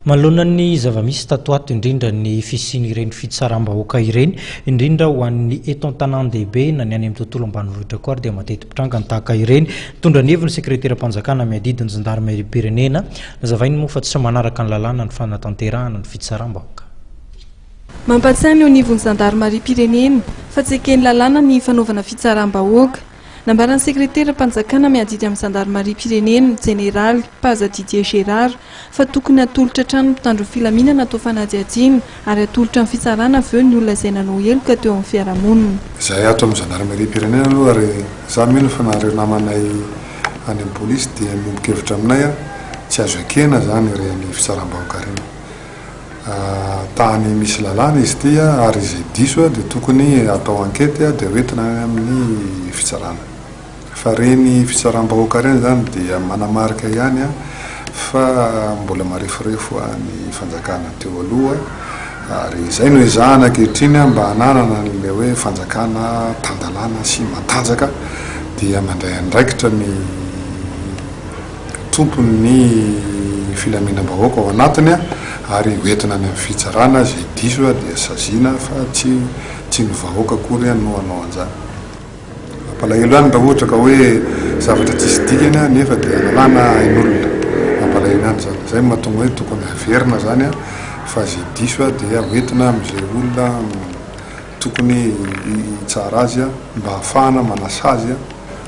Malonan'ny zavamisy tatoato indrindra ny fisiny ireny fitsaram-bahoaka ireny indrindra ho an'ny eto an-tanan-dehibe na ny any amin'ny tontolo ambanivohitra koa dia matety pitrangana tahaka ireny. Tondra ny heviny sekretera-panjakana miadidiny jandarmeriam-pirenena nazavainy moa fa tsy manaraka ny lalàna ny fanatanterahana ny fitsaram-bahoaka. Mampatsiahy ny onivon'ny jandarmeriam-pirenena fa tsy ekeny lalàna ny fanaovana fitsaram-bahoaka. Nambaran'ny sekretera-panjakana miadidy amin'ny jandarmeriam-pirenena Jeneraly Paza Didier Gérard fa tokony atolotra trano mpitandro filaminana atao fanadihadiana ary atolotra amin'ny fitsarana avy eo ny olona izay nanao heloka teo amin'ny fiarahamonina. Izay ato amin'ny jandarmeriam-pirenena aloha ary izaho mino fa nareo namanay any amin'ny polisy dia miombon-kevitra aminay tsy azo ekena izany ireny fitsaram-bahoaka ireny. Tany misy lalàna izy ity ary izay diso dia tokony atao ankety dia hoentina amin'ny fitsarana. Fa reny fitsaram-bahoaka ireny izany dia manamarika ihany fa mbola marefurefo ny fanjakana teo aloha ary izay no izahana ankehitriny mba hananana ilay hoe fanjakana tandalana sy matanjaka dia mandray andraikitra ny tompony filaminam-bahoaka ao anatiny ary hoentina ny fitsarana izay diso dia saziana fa tsy ny vahoaka akory no hanao an'izany. Mampalahelo ihany raha ohatra ka hoe zavatra tsisy dikany nefa dia analana ain'olona. Mampalahelo ihany zany. Izay mahatonga hoe tokony averina zany fa izay diso dia hoentina amin'izay olona tokony hitsara azy mba hahafahana manasazy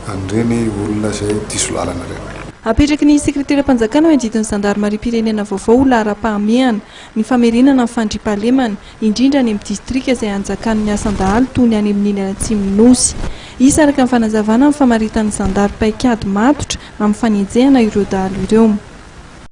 an'ireny olona izay diso lalana ireny. Apetraky ny sekretera-panjakana miadidiny jandarmeriam-pirenena vaovao lara-pahamehana ny famerinana ny fandriampahalemana indrindra any amin'ny distrika izay anjakan'ny ny asan-dahalo toy ny any amin'ny ilany Atsimo Nosy. Isaraka ny fanazavana amin'ny famaritan'ny zandary paikady matotra amin'ny fanenjehana ireo dahalo ireo.